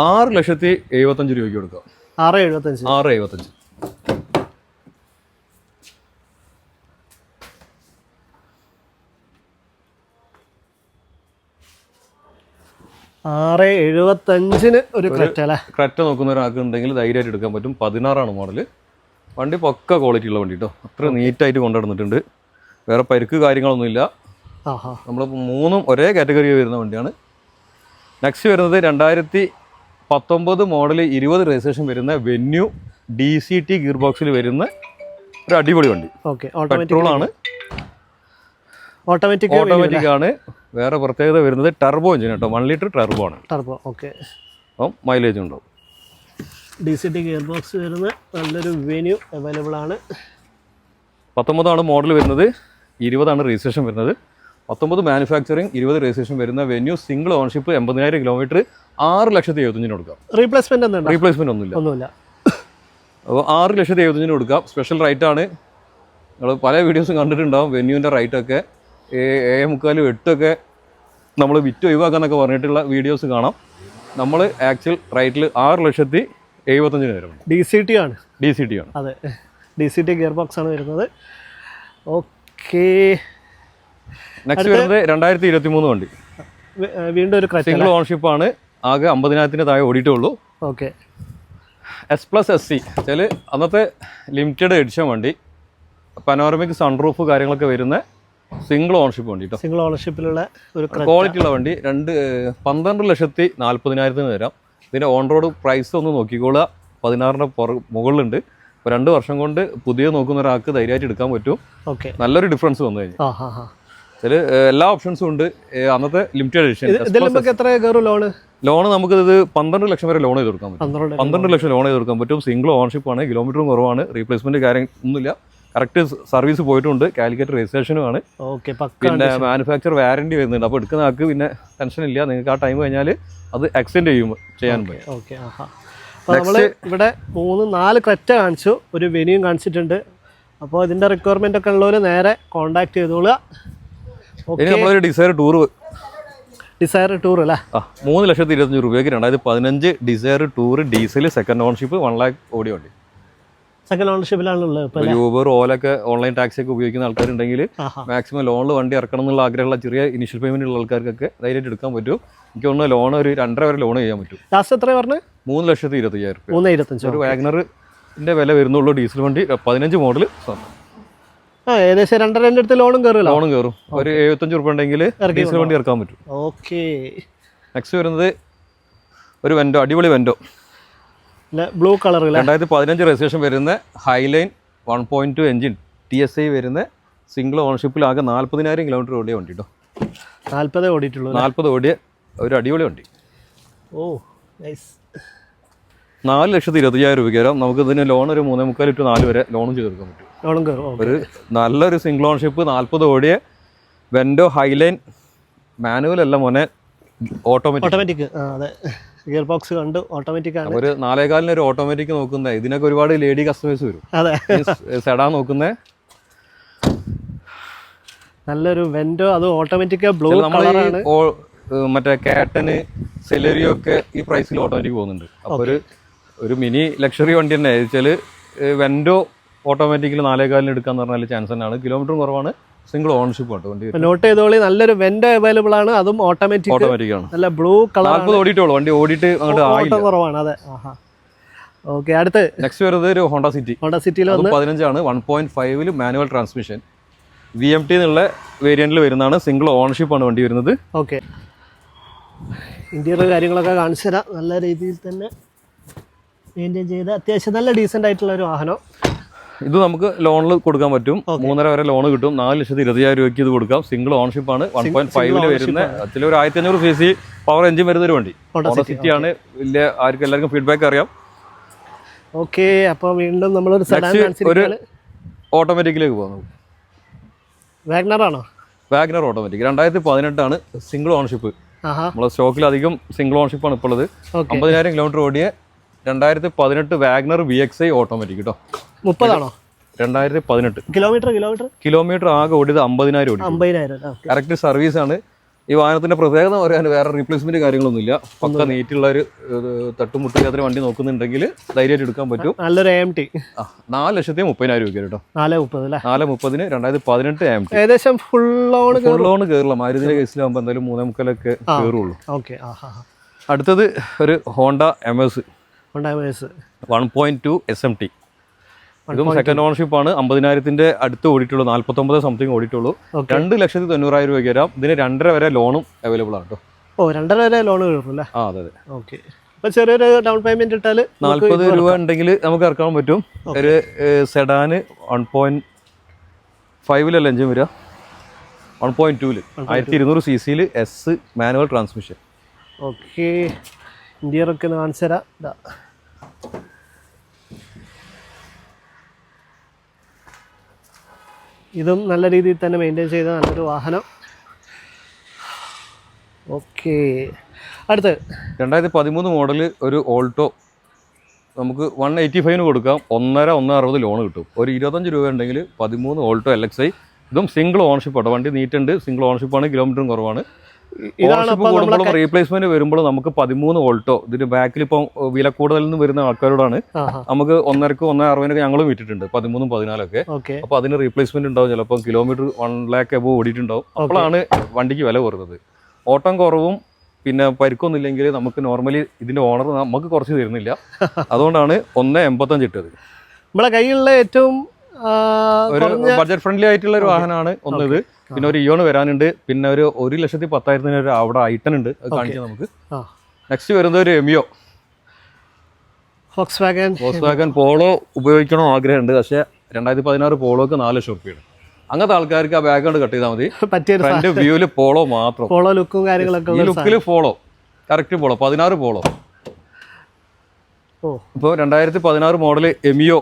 6,75,000 രൂപയ്ക്ക് കൊടുക്കാം. 6,75. 6,75-ന് ഒരു ക്രെറ്റ നോക്കുന്ന ഒരാൾക്ക് ഉണ്ടെങ്കിൽ ധൈര്യമായിട്ട് എടുക്കാൻ പറ്റും. 16 മോഡൽ വണ്ടി പക്ക ക്വാളിറ്റി ഉള്ള വണ്ടി കേട്ടോ. അത്ര നീറ്റായിട്ട് കൊണ്ടുവന്നിട്ടുണ്ട്. വേറെ പരിക്ക് കാര്യങ്ങളൊന്നുമില്ല. നമ്മൾ 3ഉം ഒരേ കാറ്റഗറി വരുന്ന വണ്ടിയാണ്. നെക്സ്റ്റ് വരുന്നത് 2019 മോഡൽ 20 രജിസ്ട്രേഷൻ വരുന്ന വെന്യൂ DCT ഗിയർ ബോക്സിൽ വരുന്ന ഒരു അടിപൊളി വണ്ടി. പെട്രോളാണ്, ഓട്ടോമാറ്റിക് ആണ്. വേറെ പ്രത്യേകത വരുന്നത് ടർബോ എഞ്ചിൻ കേട്ടോ. 1 ലിറ്റർ ടർബോ ആണ്. അപ്പം മൈലേജ് ഉണ്ടാവും. DCT ഗിയർ ബോക്സ് വരുന്ന നല്ലൊരു വെന്യൂ അവൈലബിൾ ആണ്. 19 മോഡൽ വരുന്നത്, 20 രജിസ്ട്രേഷൻ വരുന്നത്. 19 മാനുഫാക്ചറിങ്, 20 രജിസ്ട്രേഷൻ വരുന്ന വെന്യൂ സിംഗിൾ ഓൺഷിപ്പ് 80,000 കിലോമീറ്റർ 6,75,000 കൊടുക്കാം. റീപ്ലേസ്മെന്റ് ഒന്നുമില്ല. അപ്പോൾ 6,75,000 കൊടുക്കാം. സ്പെഷ്യൽ റൈറ്റ് ആണ്. നിങ്ങൾ പല വീഡിയോസും കണ്ടിട്ടുണ്ടാവും. വെന്യൂവിൻ്റെ റൈറ്റൊക്കെ 7.75 നമ്മൾ വിറ്റ് ഒഴിവാക്കാന്നൊക്കെ പറഞ്ഞിട്ടുള്ള വീഡിയോസ് കാണാം. നമ്മൾ ആക്ച്വൽ റൈറ്റിൽ 6,70,75,000 വരും. DCT ആണ്. അതെ, DCT ഗിയർ ബോക്സ് ആണ് വരുന്നത്. ഓക്കെ, നെക്സ്റ്റ് വരുന്നത് 2023 വണ്ടി. വീണ്ടും ഒരു സിംഗിൾ ഓൺഷിപ്പ് ആണ്. ആകെ 50,000-ന് താഴെ ഓടിയിട്ടുള്ളൂ. ഓക്കെ, S+SC ചില അന്നത്തെ ലിമിറ്റഡ് എഡിഷൻ വണ്ടി. പനോറമിക് സൺറൂഫ് കാര്യങ്ങളൊക്കെ വരുന്ന സിംഗിൾ ഓൺഷിപ്പ് വണ്ടി കേട്ടോ. സിംഗിൾ ഓണർഷിപ്പിലുള്ള ഒരു ക്വാളിറ്റി ഉള്ള വണ്ടി. 12,40,000-ന് തരാം. ഇതിൻ്റെ ഓൺ റോഡ് പ്രൈസ് ഒന്ന് നോക്കിക്കോളുക. 16-ന്റെ മുകളിലുണ്ട്. ഇപ്പോൾ 2 വർഷം കൊണ്ട് പുതിയ നോക്കുന്ന ഒരാൾക്ക് ധൈര്യമായിട്ട് എടുക്കാൻ പറ്റും. നല്ലൊരു ഡിഫറൻസ് വന്നു കഴിഞ്ഞു. ചില എല്ലാ ഓപ്ഷൻസും ഉണ്ട്. അന്നത്തെ ലിമിറ്റഡ് എഡിഷൻ. ലോൺ നമുക്ക് ഇത് 12 ലക്ഷം വരെ ലോൺ ചെയ്ത് കൊടുക്കാൻ പറ്റും. 12 ലക്ഷം ലോൺ ചെയ്ത് കൊടുക്കാൻ പറ്റും. സിംഗിൾ ഓൺഷിപ്പ് ആണ്. കിലോമീറ്ററും കുറവാണ്. റീപ്ലേസ്മെന്റ് കാര്യം ഒന്നുമില്ല. കറക്റ്റ് സർവീസ് പോയിട്ടുണ്ട്. കാലിക്കറ്റ് രജിസ്ട്രേഷനും ആണ്. പിന്നെ മാനുഫാക്ചർ വാറണ്ടി വരുന്നുണ്ട്. അപ്പോൾ എടുക്കുന്ന ആൾക്ക് പിന്നെ ടെൻഷൻ ഇല്ല. നിങ്ങൾക്ക് ആ ടൈം കഴിഞ്ഞാൽ അത് എക്സ്റ്റെൻഡ് ചെയ്യാൻ പറ്റും. നമ്മൾ ഇവിടെ 3-4 ക്രെറ്റ കാണിച്ചു, ഒരു വെന്യൂ കാണിച്ചിട്ടുണ്ട്. അപ്പോൾ ഇതിൻ്റെ റിക്വയർമെൻ്റ് ഒക്കെ ഉള്ളവർ നേരെ കോൺടാക്ട് ചെയ്തോളുക. ഇനി നമ്മളൊരു ഡിസയർ ടൂർ അല്ലേ? 3,25,000 രൂപയ്ക്ക് 2015 Dzire tour diesel second ownership 1 lakh ഓടി വണ്ടി. സെക്കൻഡ് ഓണർഷിപ്പിലാണുള്ളത്. യൂബർ, ഓലൊക്കെ ഓൺലൈൻ ടാക്സി ഒക്കെ ഉപയോഗിക്കുന്ന ആൾക്കാരുണ്ടെങ്കിൽ മാക്സിമം ലോണിൽ വണ്ടി ഇറക്കണം എന്നുള്ള ആഗ്രഹമുള്ള ചെറിയ ഇനിഷ്യൽ പേയ്മെന്റ് ഉള്ള ആൾക്കാർക്കൊക്കെ ധൈര്യമായിട്ട് എടുക്കാൻ പറ്റും. എനിക്ക് തോന്നുന്നു ലോൺ ഒരു 2.5 വരെ ലോൺ ചെയ്യാൻ പറ്റും. ലാസ്റ്റ് എത്ര പറഞ്ഞു? 3,25,000. ഒരു വാഗ്നറിന്റെ വില വരുന്നുള്ളൂ. ഡീസൽ വണ്ടി 15 മോഡൽ. ഏകദേശം 2.5 അടുത്ത് ലോണും കയറും. ഒരു 75 രൂപ ഉണ്ടെങ്കിൽ ഡീസൽ വണ്ടി ഇറക്കാൻ പറ്റും. ഓക്കെ, നെക്സ്റ്റ് വരുന്നത് ഒരു വെൻഡോ, അടിപൊളി വെൻഡോ, ബ്ലൂ കളർ. 2015 രജിസ്ട്രേഷൻ വരുന്ന ഹൈലൈൻ 1.2 എഞ്ചിൻ TSI വരുന്ന സിംഗിൾ ഓണർഷിപ്പിൽ ആകെ 40,000 കിലോമീറ്റർ ഓടിയ വണ്ടി കേട്ടോ. 40 ഓടിയിട്ടുള്ളൂ. 40 ഓടിയ ഒരു അടിപൊളി വണ്ടി. ഓ നൈസ്. 4,25,000 രൂപയ്ക്ക് വരാം. നമുക്ക് ഇതിന് ലോൺ ഒരു 3.25 to 4 വരെ ലോണും ചെയ്ത് കൊടുക്കാൻ പറ്റും. ഒരു നല്ലൊരു സിംഗിൾ ഓണർഷിപ്പ് 40 ഓടിയ വെൻഡോ ഹൈലൈൻ. മാനുവൽ അല്ല മോനെ, ഓട്ടോമാറ്റിക്. ഗിയർ ബോക്സ് കണ്ട് ഓട്ടോമാറ്റിക് ആണ്. ഒരു 4.25-ന് ഒരു ഓട്ടോമാറ്റിക് നോക്കുന്നത്. ഇതിനൊക്കെ ഒരുപാട് ലേഡി കസ്റ്റമേഴ്സ് വരും. സെഡാൻ നോക്കുന്നേ. നല്ലൊരു വെൻഡോ, അത് ഓട്ടോമാറ്റിക് ബ്ലൂ കളറാണ്. മറ്റേ കാറ്റന്, സെലറിയോ ഒക്കെ ഈ പ്രൈസിൽ ഓട്ടോമാറ്റിക് പോകുന്നുണ്ട്. അപ്പോൾ ഒരു മിനി ലക്ഷറി വണ്ടി തന്നെ വെച്ചാൽ വെൻഡോ ഓട്ടോമാറ്റിക്കലി 4.25-ന് എടുക്കാന്ന് പറഞ്ഞാൽ ചാൻസ് തന്നെയാണ്. കിലോമീറ്ററും കുറവാണ്. സിംഗിൾ ഓണർഷിപ്പ് ആട്ടോ വണ്ടി. നോട്ട് ചെയ്തോളി, നല്ലൊരു വെൻഡോ അവൈലബിൾ ആണ്. അതും ഓട്ടോമാറ്റിക് ആണ്. നല്ല ബ്ലൂ കളർ. 40 ഓടിയിട്ടുള്ളൂ വണ്ടി. ഓടിയിട്ട് അങ്ങോട്ട് കുറവാണ്. അതെ. ഓക്കെ, അടുത്ത് നെക്സ്റ്റ് വരുന്നത് ഒരു Honda City. 15 1.5 manual transmission. VMT എന്നുള്ള വേരിയന്റിൽ വരുന്നതാണ്. സിംഗിൾ ഓണർഷിപ്പാണ് വണ്ടി വരുന്നത്. ഓക്കെ, ഇന്റീരിയർ കാര്യങ്ങളൊക്കെ കാണിച്ചു തരാം. നല്ല രീതിയിൽ തന്നെ മെയിൻറ്റെയിൻ ചെയ്ത് അത്യാവശ്യം നല്ല ഡീസൻ്റ് ആയിട്ടുള്ള ഒരു വാഹനം. ഇത് നമുക്ക് ലോണിൽ കൊടുക്കാൻ പറ്റും. 3.5 വരെ ലോൺ കിട്ടും. 4,20,000 രൂപയ്ക്ക് ഇത് കൊടുക്കാം. സിംഗിൾ ഓണർഷിപ്പാണ്. 1.5 വരുന്ന അതിൽ ഒരു 1500 cc പവർ എഞ്ചിൻ വരുന്ന ഒരു വണ്ടി. ഹോണ്ട സിറ്റി ആണ്. വലിയ എല്ലാവർക്കും ഫീഡ്ബാക്ക് അറിയാം. ഓക്കെ, അപ്പോൾ വീണ്ടും നമ്മളൊരു ഒരു ഓട്ടോമാറ്റിക്കിലേക്ക് പോകാം. വാഗ്നറാണോ? വാഗ്നർ ഓട്ടോമാറ്റിക് 2018 ആണ്. Single ownership. നമ്മളെ സ്റ്റോക്കിൽ അധികം സിംഗിൾ ഓണർഷിപ്പാണ് ഇപ്പോൾ ഉള്ളത്. 50,000 കിലോമീറ്റർ ഓടിയ 2018 വാഗ്നർ VXI ഓട്ടോമാറ്റിക് കേട്ടോ. 30 ആണോ? 2018 കിലോമീറ്റർ ആകെ ഓടിയത് 50,000 ഓടി. 50,000 കറക്റ്റ് സർവീസ് ആണ്. ഈ വാഹനത്തിന്റെ പ്രത്യേകത എന്ന് പറയാൻ വേറെ റീപ്ലേസ്മെന്റ് കാര്യങ്ങളൊന്നുമില്ല. പക്ക നീറ്റുള്ള ഒരു തട്ടുമുട്ടില്ലാത്ത വണ്ടി നോക്കുന്നുണ്ടെങ്കിൽ ധൈര്യമായിട്ട് എടുക്കാൻ പറ്റും. നല്ലൊരു AMT 4,30,000 രൂപ കേട്ടോ. 4,30,000 2018 AMT. ഏകദേശം ഫുൾ ലോൺ കയറില്ല. മാരുതിന്റെ കേസിലാകുമ്പോൾ എന്തായാലും 3.25 കയറുള്ളൂ. ഓക്കെ. അടുത്തത് ഒരു ഹോണ്ട MS 1.2 SMT. ഇതും സെക്കൻഡ് ഓണർഷിപ്പ് ആണ്. 50,000 അടുത്ത് ഓടിയിട്ടുള്ളൂ. 49 സംതിങ് ഓടിയിട്ടുള്ളൂ. 2,90,000 രൂപയ്ക്ക് വരാം. ഇതിന് 2.5 വരെ ലോണും അവൈലബിൾ ആണ് കേട്ടോ. 2.5 വരെ ലോൺ കിട്ടും. അതെ. ഓക്കെ, അപ്പോൾ ചെറിയൊരു ഡൗൺ പേയ്മെന്റ് ഇട്ടാൽ 40 രൂപ ഉണ്ടെങ്കിൽ നമുക്ക് ഇറക്കാൻ പറ്റും. ഒരു സെഡാന് 1.5 എഞ്ചിൻ വരിക. 1.2 1200 cc S manual transmission. Okay, ഇന്ത്യയൊക്കെ കാണിച്ചു തരാം. ഇതും നല്ല രീതിയിൽ തന്നെ മെയിൻറ്റെയിൻ ചെയ്ത നല്ലൊരു വാഹനം. ഓക്കെ, അടുത്ത് 2013 മോഡൽ ഒരു ഓൾട്ടോ നമുക്ക് 185 കൊടുക്കാം. 1.60 ലോൺ കിട്ടും. ഒരു 25 രൂപ ഉണ്ടെങ്കിൽ 13 ഓൾട്ടോ LXI. ഇതും സിംഗിൾ ഓണർഷിപ്പ് ആട്ടോ. വണ്ടി നീറ്റുണ്ട്. സിംഗിൾ ഓണർഷിപ്പാണ്. കിലോമീറ്ററും കുറവാണ്. കൂടുമ്പോഴും റീപ്ലേസ്മെന്റ് വരുമ്പോഴും നമുക്ക് 13 ഓൾട്ടോ. ഇതിന്റെ ബാക്കിൽ ഇപ്പം വില കൂടുതൽ നിന്ന് വരുന്ന ആൾക്കാരോടാണ് നമുക്ക് 1.5 1.60 ഞങ്ങളും വിറ്റിട്ടുണ്ട്. 13 14 അപ്പൊ അതിന് റീപ്ലേസ്മെന്റ് ഉണ്ടാവും. ചിലപ്പോൾ കിലോമീറ്റർ 1 lakh എബോവ് ഓടിയിട്ടുണ്ടാവും. അപ്പോഴാണ് വണ്ടിക്ക് വില കുറഞ്ഞത്. ഓട്ടം കുറവും പിന്നെ പരിക്കൊന്നും ഇല്ലെങ്കിൽ നമുക്ക് നോർമലി ഇതിന്റെ ഓണർ നമുക്ക് കുറച്ച് തരുന്നില്ല. അതുകൊണ്ടാണ് 1.85 ഇട്ടത്. നമ്മളെ കയ്യിലുള്ള ഏറ്റവും ഒരു ബഡ്ജറ്റ് ഫ്രണ്ട്ലി ആയിട്ടുള്ള ഒരു വാഹനമാണ് ഒന്നത്. പിന്നെ ഒരു ഇയോൺ വരാനുണ്ട്. പിന്നെ ഒരു 1,10,000 അവിടെ ഐട്ടൺ ഉണ്ട്. അത് കാണിക്കാം നമുക്ക്. നെക്സ്റ്റ് വരുന്നത് ഒരു എമിയോ വോക്സ്വാഗൻ പോളോ ഉപയോഗിക്കണം ആഗ്രഹമുണ്ട്. പക്ഷേ 2016 പോളോക്ക് 4 ലക്ഷം രൂപയാണ്. അങ്ങനത്തെ ആൾക്കാർക്ക് ആ ബാക്ക് കൊണ്ട് കട്ട് ചെയ്താൽ മതി. ഫ്രണ്ട് വ്യൂവിൽ പോളോ മാത്രം. പോളോ ലുക്കും കാര്യങ്ങളൊക്കെ ഈ ലുക്കിൽ പോളോ കറക്റ്റ് പോളോ 16 പോളോ. ഇപ്പോൾ 2016 മോഡൽ എമിയോ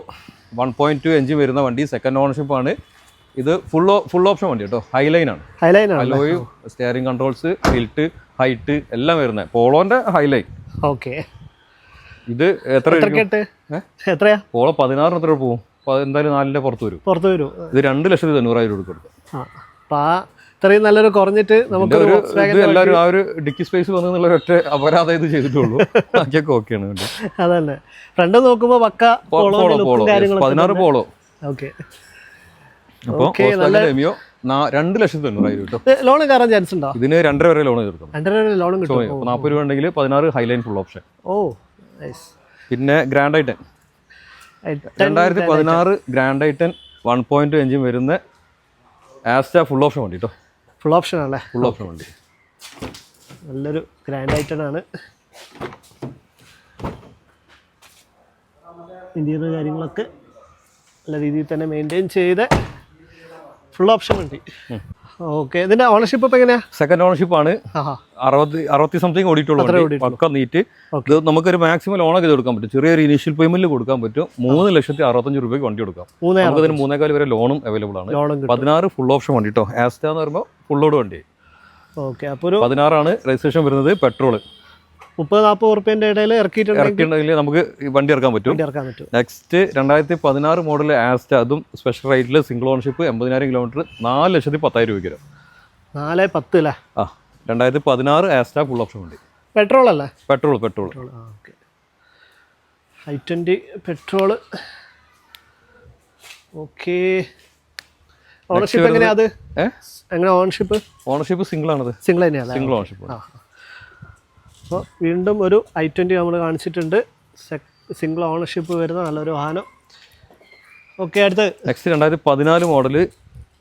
1.2 എഞ്ചിൻ വരുന്ന വണ്ടി. സെക്കൻഡ് ഓണർഷിപ്പ് ആണ്. ഇത് ഫുൾ ഓപ്ഷൻ വണ്ടി കേട്ടോ. ഹൈലൈൻ ആണ്. Alloy, steering controls, tilt, height എല്ലാം വരുന്നത് പോളോന്റെ ഹൈലൈൻ. ഓക്കെ, ഇത് എത്രയാ? പോളോ 16 എത്ര പോകും? എന്തായാലും 4ന്റെ പുറത്ത് വരും. ഇത് 2,90,000 രൂപ കൊടുക്കും. ഇത്രയും നല്ലൊരു കുറഞ്ഞിട്ട് നമുക്ക് എല്ലാവരും ആ ഒരു ഡിക്കി സ്പേസ് വന്നുള്ള ഒറ്റ അപരാധം ഇത് ചെയ്തിട്ടുള്ളൂ. ബാക്കിയൊക്കെ ഓക്കെയാണ്. അതന്നെ, ഫ്രണ്ട് നോക്കുമ്പോ പക്ക 16 പോളോ. ഓക്കെ, അപ്പോൾ 2,90,000 കിട്ടും. ലോൺ കയറാൻ ചാൻസ് ഉണ്ടോ? ഇതിന് 2.5 വരെ ലോൺ കിട്ടും. 2.5 ലോൺ കിട്ടും. 40 രൂപ ഉണ്ടെങ്കിൽ 16 ഹൈലൈൻ ഫുൾ ഓപ്ഷൻ. പിന്നെ ഗ്രാൻഡ് ഐറ്റൻ 2016 ഗ്രാൻഡ് ഐറ്റൻ 1.2 എഞ്ചിൻ വരുന്ന ആസ്റ്റ ഫുൾ ഓപ്ഷൻ വണ്ടി കേട്ടോ. ഫുൾ ഓപ്ഷൻ ആണല്ലേ? ഫുൾ ഓപ്ഷൻ വണ്ടി. നല്ലൊരു ഗ്രാൻഡ് ഐറ്റൻ ആണ്. ഇന്റീരിയർ കാര്യങ്ങളൊക്കെ നല്ല രീതിയിൽ തന്നെ മെയിൻറ്റെയിൻ ചെയ്ത് ഫുൾ ഓപ്ഷൻ വണ്ടി. ഓക്കെ, ഇതിന്റെ ഓണർഷിപ്പ് ഇപ്പൊ എങ്ങനെയാ? സെക്കൻഡ് ഓണർഷിപ്പ് ആണ്. 60 സംതിങ് ഓടിയിട്ടുള്ളൂ. പക്ക നീറ്റ്. ഇത് നമുക്കൊരു മാക്സിമം ലോണൊക്കെ കൊടുക്കാൻ പറ്റും. ചെറിയൊരു ഇനീഷ്യൽ പേയ്മെന്റിൽ കൊടുക്കാൻ പറ്റും. 3,65,000 രൂപയ്ക്ക് വണ്ടി കൊടുക്കാം. നമുക്കതിന് 3.25 വരെ ലോണും അവൈലബിൾ ആണ്. 16 ഫുൾ ഓപ്ഷൻ വണ്ടി കേട്ടോ. ആസ്റ്റ എന്ന് പറയുമ്പോൾ ഫുൾ ലോഡ് വണ്ടി. ഓക്കെ, അപ്പോൾ 16 ആണ് രജിസ്ട്രേഷൻ വരുന്നത്. പെട്രോൾ 30-40 ഉറുപ്പിന്റെ ഇടയിൽ ഇറക്കിയിട്ടുണ്ടെങ്കിൽ നമുക്ക് വണ്ടി ഇറക്കാൻ പറ്റും. നെക്സ്റ്റ് 2016 മോഡൽ ആസ്റ്റ, അതും സ്പെഷ്യൽ റേറ്റിൽ സിംഗിൾ ഓണർഷിപ്പ് 80,000 കിലോമീറ്റർ 4,10,000 രൂപയ്ക്ക് വരും. 4.10 അല്ലേ? 2016 ആസ്റ്റ ഫുൾ ഓപ്ഷൻ വണ്ടി. പെട്രോൾ അല്ലേ? Petrol. Okay, i20 petrol. Okay, ownership എങ്ങനെയാ? അത് എങ്ങനെ ഓണർഷിപ്പ് സിംഗിൾ ആണത്. സിംഗിൾ തന്നെയാണ്. Single ownership. അപ്പോൾ വീണ്ടും ഒരു i20 നമ്മൾ കാണിച്ചിട്ടുണ്ട്. സിംഗിൾ ഓണർഷിപ്പ് വരുന്ന നല്ലൊരു വാഹനം. ഓക്കെ, അടുത്ത് നെക്സ്റ്റ് 2014 മോഡൽ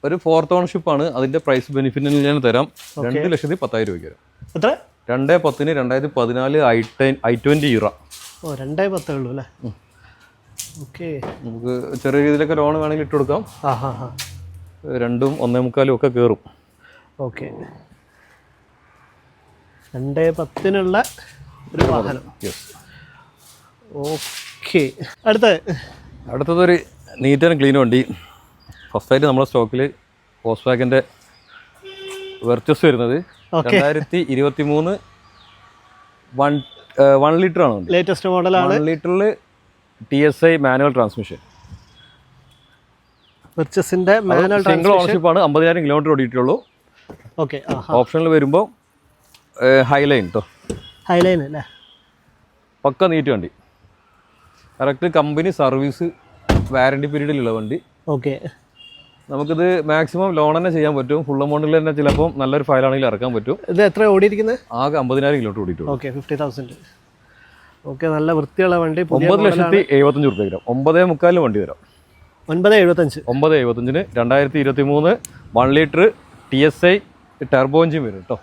ഒരു 4th ഓണർഷിപ്പ് ആണ്. അതിന്റെ പ്രൈസ് ബെനിഫിറ്റ് ഞാൻ തരാം. 2,10,000 രൂപയ്ക്ക് വരാം. എത്ര? 2/10 2014 i20 ഇറ. 2/10 ഉള്ളൂ അല്ലേ? ഓക്കെ. നമുക്ക് ചെറിയ രീതിയിലൊക്കെ ലോൺ വേണമെങ്കിൽ ഇട്ട് കൊടുക്കാം. 2ഉം 1.25 ഒക്കെ കയറും. ഓക്കെ. 2/10 ഒരു വാഹനം. ഓക്കെ. അടുത്തതൊരു നീറ്റ് ആൻഡ് ക്ലീൻ വണ്ടി. ഫസ്റ്റായിട്ട് നമ്മുടെ സ്റ്റോക്കിൽ വോക്സ്വാഗൻ്റെ വെർച്ചസ് വരുന്നത് 2023 1 ലിറ്റർ ആണ്. ലേറ്റസ്റ്റ് മോഡലാണ്. 1 ലിറ്ററിൽ TSI മാനുവൽ ട്രാൻസ്മിഷൻ. വെർച്ചസിന്റെ മാനുവൽ സിംഗിൾ ഓണർഷിപ്പ് ആണ്. 50,000 കിലോമീറ്റർ ഓടിയിട്ടുള്ളൂ. ഓക്കെ. ഓപ്ഷനിൽ വരുമ്പോൾ ഹൈലൈൻ കേട്ടോ. ഹൈലൈൻ അല്ലേ? പക്ക നീറ്റ് വണ്ടി. കറക്റ്റ് കമ്പനി സർവീസ് വാറണ്ടി പീരീഡിലുള്ള വണ്ടി. ഓക്കെ. നമുക്കിത് മാക്സിമം ലോൺ തന്നെ ചെയ്യാൻ പറ്റും. ഫുൾ എമൗണ്ടിൽ തന്നെ ചിലപ്പോൾ നല്ലൊരു ഫയലാണെങ്കിൽ ഇറക്കാൻ പറ്റും. ഇത് എത്ര ഓടിയിരിക്കുന്നത്? ആകെ 50,000 കിലോമീറ്റർ ഓടിയിട്ടുള്ളൂ. ഓക്കെ. 50,000. ഓക്കെ. നല്ല വൃത്തിയുള്ള വണ്ടി. 9,75,000 രൂപ വരാം. 9.25 വണ്ടി വരാം. 9.75. 9.75 2023 1 ലിറ്റർ TSI ടർബോ എഞ്ചിൻ വരും കേട്ടോ.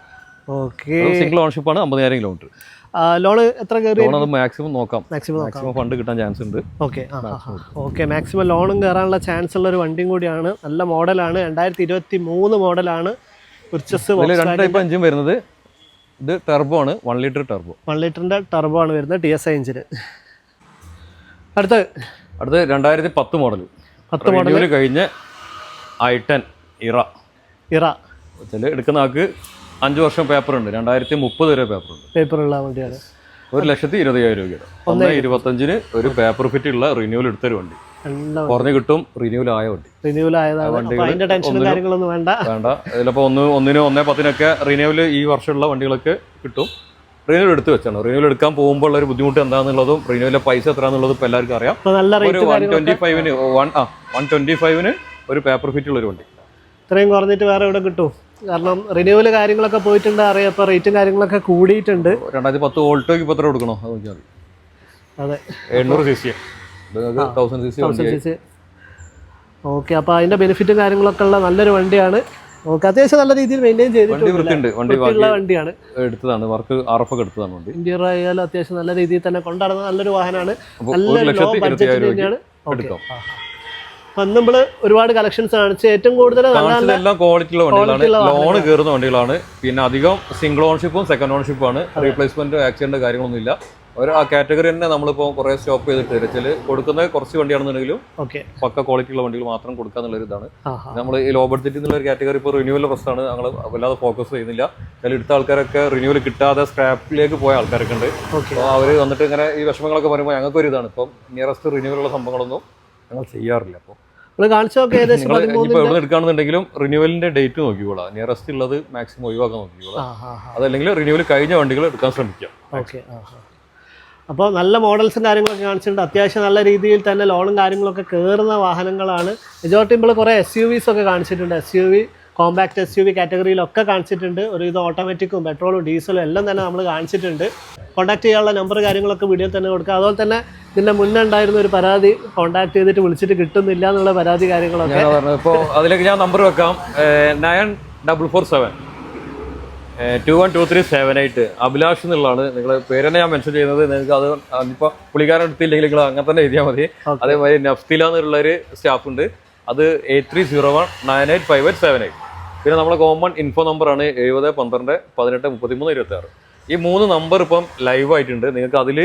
ഓക്കെ. സിംഗിൾ ഓണർഷിപ്പ് ആണ്. 50,000 കിലോമീറ്റർ. ലോൺ എത്ര കയറി? ലോൺ അത് മാക്സിമം നോക്കാം. മാക്സിമം ഫണ്ട് കിട്ടാൻ ചാൻസ് ഉണ്ട്. ഓക്കെ. ഓക്കെ. മാക്സിമം ലോണും കയറാനുള്ള ചാൻസ് ഉള്ള ഒരു വണ്ടിയും കൂടിയാണ്. നല്ല മോഡലാണ്. 2023 മോഡലാണ്. പർച്ചേസ് 2 ടൈപ്പ് എഞ്ചിൻ വരുന്നത്. ഇത് ടർബോ ആണ്. 1 ലിറ്റർ ടർബോ. 1 ലിറ്ററിന്റെ ടർബോ ആണ് വരുന്നത്. TSI എഞ്ചിന്. അടുത്ത് 2010 മോഡൽ. 10 മോഡൽ കഴിഞ്ഞ i10 ഇറ. എടുക്കുന്ന ആൾക്ക് 5 വർഷം പേപ്പർ ഉണ്ട്. 2030 വരെ പേപ്പർ ഉണ്ട്. പേപ്പറുള്ള വണ്ടിയാണ്. 1,20,000 രൂപ. 1,25,000 ഒരു പേപ്പർ ഫിറ്റ് ഉള്ള റിന്യൂവൽ എടുത്തൊരു വണ്ടി. കുറഞ്ഞു കിട്ടും. റിന്യൂവൽ ആയ വണ്ടി. വേണ്ട. ചിലപ്പോൾ 1,10,000 റിന്യൂവൽ ഈ വർഷമുള്ള വണ്ടികളൊക്കെ കിട്ടും. റിന്യൂവൽ എടുത്ത് വെച്ചാണ്. റിന്യൂവൽ എടുക്കാൻ പോകുമ്പോൾ ഉള്ള ഒരു ബുദ്ധിമുട്ട് എന്താണെന്നുള്ളതും റിന്യൂവലിന്റെ പൈസ എത്രയാണെന്നുള്ളതും ഇപ്പോൾ എല്ലാവർക്കും അറിയാം. ഒരു 125 ഒരു പേപ്പർ ഫിറ്റ് ഉള്ള ഒരു വണ്ടി. ഇത്രയും കുറഞ്ഞിട്ട് വേറെ എവിടെ കിട്ടും? കാരണം റിന്യൂവൽ കാര്യങ്ങളൊക്കെ പോയിട്ടുണ്ട് അറിയാം. ഇപ്പോൾ റേറ്റും കാര്യങ്ങളൊക്കെ കൂടിയിട്ടുണ്ട്. 2010 ഓൾട്ടോയ്ക്ക് ഇപ്പോൾ എത്ര കൊടുക്കണോ അത് നോക്കിയാൽ മതി. അതെ. 800 cc. 1000 cc. ഓക്കെ. അപ്പോൾ അതിന്റെ ബെനിഫിറ്റും കാര്യങ്ങളൊക്കെ ഉള്ള നല്ലൊരു വണ്ടിയാണ്. ഓക്കെ. അത്യാവശ്യം നല്ല രീതിയിൽ മെയിൻറ്റെയിൻ ചെയ്തിട്ടുണ്ട്. വണ്ടിയാണ്. എടുത്തതാണ്. വർക്ക് RF ഒക്കെ എടുത്തതാണ് വണ്ടി. ഇന്റീരിയർ ആയാലും അത്യാവശ്യം നല്ല രീതിയിൽ തന്നെ കൊണ്ടുനടന്ന നല്ലൊരു വാഹനമാണ്. അപ്പം നമ്മൾ ഒരുപാട് കളക്ഷൻസ് കാണിച്ച് ഏറ്റവും കൂടുതൽ എല്ലാം ക്വാളിറ്റിയുള്ള വണ്ടികളാണ്. ലോൺ കയറുന്ന വണ്ടികളാണ്. പിന്നെ അധികം സിംഗിൾ ഓണർഷിപ്പും സെക്കൻഡ് ഓണർഷിപ്പും ആണ്. റീപ്ലേസ്മെന്റ് ആക്സിഡന്റ് കാര്യങ്ങളൊന്നും ഇല്ല. ആ കാറ്റഗറി തന്നെ നമ്മളിപ്പോൾ കുറേ സ്റ്റോപ്പ് ചെയ്തിട്ട് വെച്ചാൽ കൊടുക്കുന്നത് കുറച്ച് വണ്ടിയാണെന്നുണ്ടെങ്കിലും പക്ക ക്വാളിറ്റിയുള്ള വണ്ടികൾ മാത്രം കൊടുക്കാന്നുള്ളൊരു ഇതാണ്. നമ്മൾ ഈ ലോ ബഡ്ജറ്റ് എന്നുള്ള ഒരു കാറ്റഗറി ഇപ്പോൾ റിന്യൂവൽ പ്രശ്നമാണ്. ഞങ്ങൾ വല്ലാതെ ഫോക്കസ് ചെയ്യുന്നില്ല. അതിൽ എടുത്ത ആൾക്കാരൊക്കെ റിന്യൂവൽ കിട്ടാതെ സ്ക്രാപ്പിലേക്ക് പോയ ആൾക്കാരൊക്കെ ഉണ്ട്. അപ്പോൾ അവർ വന്നിട്ട് ഇങ്ങനെ ഈ വിഷമങ്ങളൊക്കെ പറയുമ്പോൾ ഞങ്ങൾക്കൊരു ഇതാണ്. ഇപ്പം നിയറസ്റ്റ് റിന്യൂവലുള്ള സംഭവങ്ങളൊന്നും ഞങ്ങൾ ചെയ്യാറില്ല. അപ്പോൾ എവിടെ എടുക്കുകയാണെന്നുണ്ടെങ്കിലും റിന്യൂവലിന്റെ ഡേറ്റ് നോക്കിക്കോളാം. നിയറസ്റ്റ് ഉള്ളത് മാക്സിമം ഒഴിവാക്കാൻ നോക്കിക്കോളാം. അതല്ലെങ്കിൽ റിന്യൂവൽ കഴിഞ്ഞ വണ്ടികൾ എടുക്കാൻ ശ്രമിക്കാം. അപ്പോൾ നല്ല മോഡൽസും കാര്യങ്ങളൊക്കെ കാണിച്ചിട്ടുണ്ട്. അത്യാവശ്യം നല്ല രീതിയിൽ തന്നെ ലോണും കാര്യങ്ങളൊക്കെ കയറുന്ന വാഹനങ്ങളാണ്. മെജോറിറ്റി നമ്മൾ കുറേ SUVs ഒക്കെ കാണിച്ചിട്ടുണ്ട്. SUV, കോമ്പാക്ട് SUV കാറ്റഗറിയിലൊക്കെ കാണിച്ചിട്ടുണ്ട്. ഒരു ഇത് ഓട്ടോമാറ്റിക്കും പെട്രോളും ഡീസലും എല്ലാം തന്നെ നമ്മൾ കാണിച്ചിട്ടുണ്ട്. കോൺടാക്ട് ചെയ്യാനുള്ള നമ്പർ കാര്യങ്ങളൊക്കെ വീഡിയോ തന്നെ കൊടുക്കുക. അതുപോലെ തന്നെ ഇതിൻ്റെ മുന്നേ ഉണ്ടായിരുന്ന ഒരു പരാതി കോൺടാക്ട് ചെയ്തിട്ട് വിളിച്ചിട്ട് കിട്ടുന്നില്ല എന്നുള്ള പരാതി കാര്യങ്ങളൊക്കെ ഇപ്പോൾ അതിലേക്ക് ഞാൻ നമ്പർ വെക്കാം. 9447 212378 അഭിലാഷ് എന്നുള്ളതാണ് നിങ്ങളുടെ പേര് തന്നെ ഞാൻ മെൻഷൻ ചെയ്യുന്നത്. നിങ്ങൾക്ക് അത് ഇപ്പോൾ പുള്ളിക്കാരൻ എടുത്തില്ലെങ്കിൽ നിങ്ങൾ അങ്ങനെ തന്നെ എഴുതിയാൽ മതി. അതേമാതിരി നഫ്തില എന്നുള്ളൊരു സ്റ്റാഫ് ഉണ്ട്. അത് 8301985878. പിന്നെ നമ്മുടെ കോമൺ ഇൻഫോ നമ്പറാണ് 7012183326. ഈ 3 നമ്പർ ഇപ്പം ലൈവ് ആയിട്ടുണ്ട്. നിങ്ങൾക്ക് അതിൽ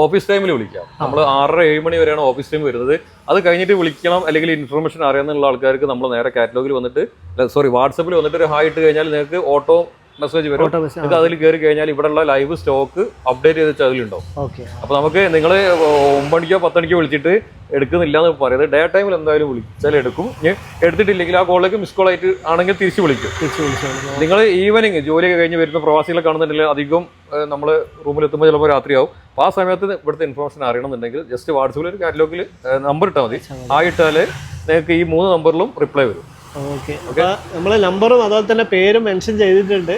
ഓഫീസ് ടൈമിൽ വിളിക്കാം. നമ്മൾ 6-7 മണി വരെയാണ് ഓഫീസ് ടൈം വരുന്നത്. അത് കഴിഞ്ഞിട്ട് വിളിക്കണം. അല്ലെങ്കിൽ ഇൻഫർമേഷൻ അറിയാമെന്നുള്ള ആൾക്കാർക്ക് നമ്മൾ നേരെ കാറ്റലോഗിൽ വന്നിട്ട് വാട്സപ്പിൽ വന്നിട്ട് ഒരു ഹായ് ഇട്ട് കഴിഞ്ഞാൽ നിങ്ങൾക്ക് ഓട്ടോ മെസ്സേജ് വരും. നിങ്ങൾക്ക് അതിൽ കയറി കഴിഞ്ഞാൽ ഇവിടെയുള്ള ലൈവ് സ്റ്റോക്ക് അപ്ഡേറ്റ് ചെയ്ത് അതിലുണ്ടാവും. അപ്പോൾ നമുക്ക് നിങ്ങൾ 9 മണിക്കോ 10 മണിക്കോ വിളിച്ചിട്ട് എടുക്കുന്നില്ല എന്ന് പറയുന്നത് ഡേ ടൈമിൽ എന്തായാലും വിളിച്ചാൽ എടുക്കും. എടുത്തിട്ടില്ലെങ്കിൽ ആ കോളിലേക്ക് മിസ് കോൾ ആയിട്ട് ആണെങ്കിൽ തിരിച്ച് വിളിക്കും. നിങ്ങൾ ഈവനിങ് ജോലിയൊക്കെ കഴിഞ്ഞ് വരുന്ന പ്രവാസികളെ കാണുന്നുണ്ടെങ്കിൽ അധികം നമ്മൾ റൂമിലെത്തുമ്പോൾ ചിലപ്പോൾ രാത്രിയാവും. അപ്പോൾ ആ സമയത്ത് ഇവിടുത്തെ ഇൻഫർമേഷൻ അറിയണമെന്നുണ്ടെങ്കിൽ ജസ്റ്റ് വാട്സപ്പിൽ ഒരു കാറ്റലോഗിൽ നമ്പർ ഇട്ടാൽ മതി. ആ ഇട്ടാൽ നിങ്ങൾക്ക് ഈ 3 നമ്പറിലും റിപ്ലൈ വരും. ഓക്കെ. അപ്പോൾ നമ്മൾ നമ്പറും അതുപോലെ തന്നെ പേരും മെൻഷൻ ചെയ്തിട്ടുണ്ട്.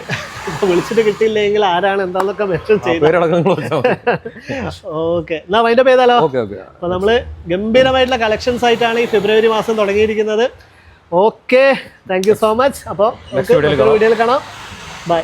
ഇപ്പോൾ വിളിച്ചിട്ട് കിട്ടിയില്ലെങ്കിൽ ആരാണ് എന്താണെന്നൊക്കെ മെൻഷൻ ചെയ്ത് ഓക്കെ. എന്നാൽ അതിൻ്റെ പേരാലോ. അപ്പോൾ നമ്മൾ ഗംഭീരമായിട്ടുള്ള കളക്ഷൻസ് ആയിട്ടാണ് ഈ ഫെബ്രുവരി മാസം തുടങ്ങിയിരിക്കുന്നത്. Okay, thank you so much. അപ്പോൾ വീഡിയോയിൽ കാണാം. ബൈ.